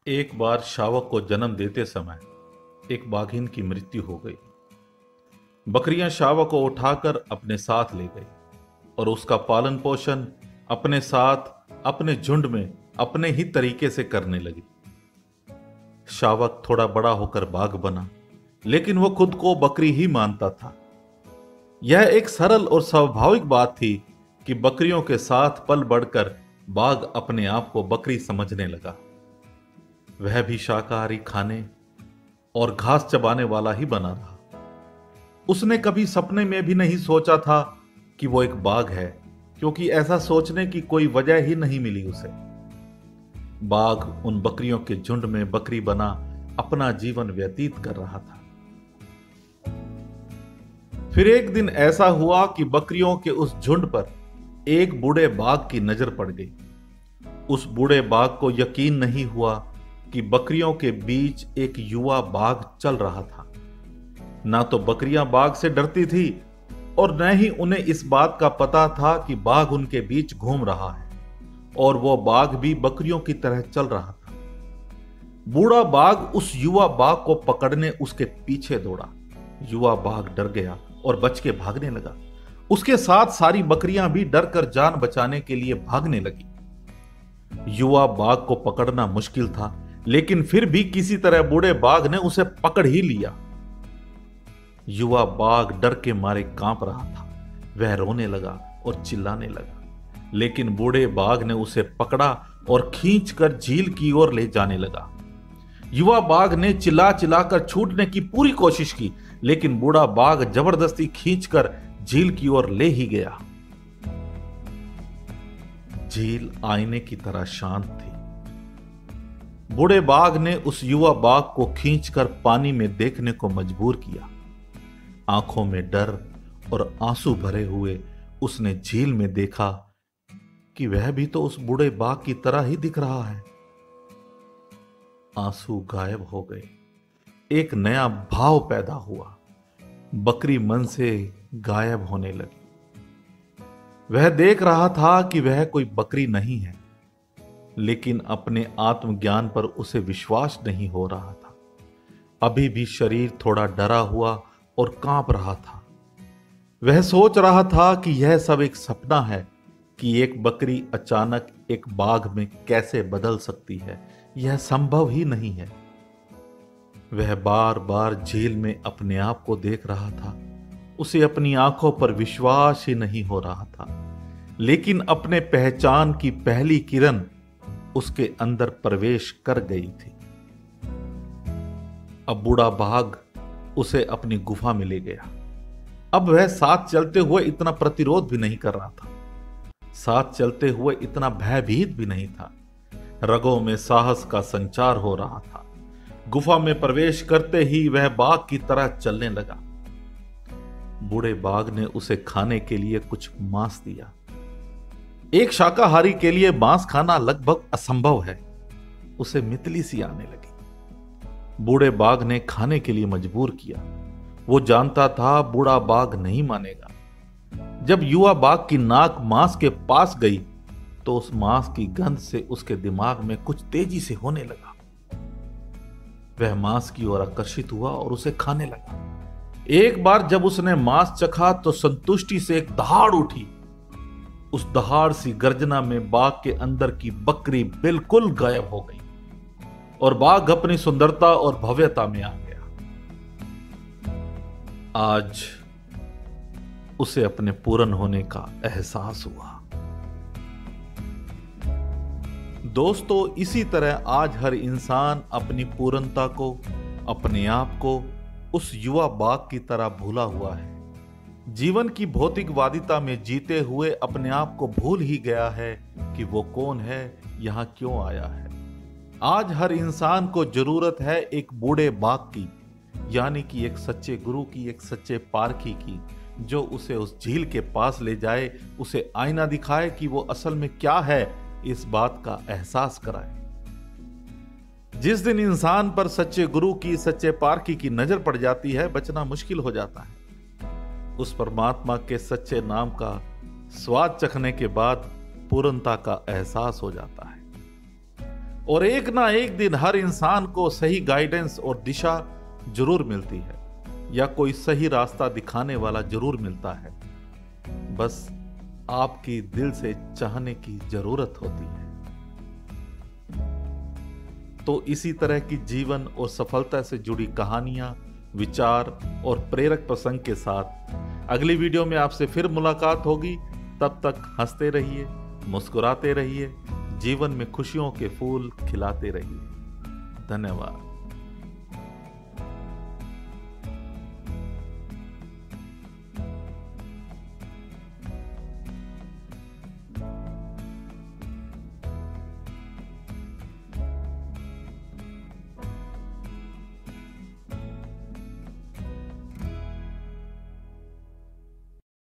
एक बार शावक को जन्म देते समय एक बाघिन की मृत्यु हो गई। बकरियां शावक को उठाकर अपने साथ ले गई और उसका पालन पोषण अपने साथ अपने झुंड में अपने ही तरीके से करने लगी। शावक थोड़ा बड़ा होकर बाघ बना, लेकिन वो खुद को बकरी ही मानता था। यह एक सरल और स्वाभाविक बात थी कि बकरियों के साथ पल बढ़कर बाघ अपने आप को बकरी समझने लगा। वह भी शाकाहारी खाने और घास चबाने वाला ही बना रहा। उसने कभी सपने में भी नहीं सोचा था कि वो एक बाघ है, क्योंकि ऐसा सोचने की कोई वजह ही नहीं मिली उसे। बाघ उन बकरियों के झुंड में बकरी बना अपना जीवन व्यतीत कर रहा था। फिर एक दिन ऐसा हुआ कि बकरियों के उस झुंड पर एक बूढ़े बाघ की नजर पड़ गई। उस बूढ़े बाघ को यकीन नहीं हुआ कि बकरियों के बीच एक युवा बाघ चल रहा था। ना तो बकरियां बाघ से डरती थी और न ही उन्हें इस बात का पता था कि बाघ उनके बीच घूम रहा है और वो बाघ भी बकरियों की तरह चल रहा था। बूढ़ा बाघ उस युवा बाघ को पकड़ने उसके पीछे दौड़ा। युवा बाघ डर गया और बच के भागने लगा। उसके साथ सारी बकरियां भी डर कर जान बचाने के लिए भागने लगी। युवा बाघ को पकड़ना मुश्किल था, लेकिन फिर भी किसी तरह बूढ़े बाघ ने उसे पकड़ ही लिया। युवा बाघ डर के मारे कांप रहा था। वह रोने लगा और चिल्लाने लगा, लेकिन बूढ़े बाघ ने उसे पकड़ा और खींचकर झील की ओर ले जाने लगा। युवा बाघ ने चिल्ला चिल्लाकर छूटने की पूरी कोशिश की, लेकिन बूढ़ा बाघ जबरदस्ती खींचकर झील की ओर ले ही गया। झील आईने की तरह शांत थी। बूढ़े बाघ ने उस युवा बाघ को खींचकर पानी में देखने को मजबूर किया। आंखों में डर और आंसू भरे हुए उसने झील में देखा कि वह भी तो उस बूढ़े बाघ की तरह ही दिख रहा है। आंसू गायब हो गए। एक नया भाव पैदा हुआ। बकरी मन से गायब होने लगी। वह देख रहा था कि वह कोई बकरी नहीं है, लेकिन अपने आत्मज्ञान पर उसे विश्वास नहीं हो रहा था। अभी भी शरीर थोड़ा डरा हुआ और कांप रहा था। वह सोच रहा था कि यह सब एक सपना है कि एक बकरी अचानक एक बाघ में कैसे बदल सकती है। यह संभव ही नहीं है। वह बार बार झील में अपने आप को देख रहा था। उसे अपनी आंखों पर विश्वास ही नहीं हो रहा था, लेकिन अपने पहचान की पहली किरण उसके अंदर प्रवेश कर गई थी। अब बूढ़ा बाघ उसे अपनी गुफा में ले गया। अब वह साथ चलते हुए इतना प्रतिरोध भी नहीं कर रहा था। साथ चलते हुए इतना भयभीत भी नहीं था। रगों में साहस का संचार हो रहा था। गुफा में प्रवेश करते ही वह बाघ की तरह चलने लगा। बूढ़े बाघ ने उसे खाने के लिए कुछ मांस दिया। एक शाकाहारी के लिए मांस खाना लगभग असंभव है। उसे मितली सी आने लगी। बूढ़े बाघ ने खाने के लिए मजबूर किया। वो जानता था बूढ़ा बाघ नहीं मानेगा। जब युवा बाघ की नाक मांस के पास गई तो उस मांस की गंध से उसके दिमाग में कुछ तेजी से होने लगा। वह मांस की ओर आकर्षित हुआ और उसे खाने लगा। एक बार जब उसने मांस चखा तो संतुष्टि से एक दहाड़ उठी। उस दहाड़ सी गर्जना में बाघ के अंदर की बकरी बिल्कुल गायब हो गई और बाघ अपनी सुंदरता और भव्यता में आ गया। आज उसे अपने पूर्ण होने का एहसास हुआ। दोस्तों, इसी तरह आज हर इंसान अपनी पूर्णता को, अपने आप को उस युवा बाघ की तरह भूला हुआ है। जीवन की भौतिकवादिता में जीते हुए अपने आप को भूल ही गया है कि वो कौन है, यहां क्यों आया है। आज हर इंसान को जरूरत है एक बूढ़े बाघ की, यानी कि एक सच्चे गुरु की, एक सच्चे पारखी की, जो उसे उस झील के पास ले जाए, उसे आईना दिखाए कि वो असल में क्या है, इस बात का एहसास कराए। जिस दिन इंसान पर सच्चे गुरु की, सच्चे पारखी की नजर पड़ जाती है, बचना मुश्किल हो जाता है। उस परमात्मा के सच्चे नाम का स्वाद चखने के बाद पूर्णता का एहसास हो जाता है। और एक ना एक दिन हर इंसान को सही गाइडेंस और दिशा जरूर मिलती है, या कोई सही रास्ता दिखाने वाला जरूर मिलता है। बस आपकी दिल से चाहने की जरूरत होती है। तो इसी तरह की जीवन और सफलता से जुड़ी कहानियां, विचार और प्रेरक प्रसंग के साथ अगली वीडियो में आपसे फिर मुलाकात होगी। तब तक हंसते रहिए, मुस्कुराते रहिए, जीवन में खुशियों के फूल खिलाते रहिए। धन्यवाद।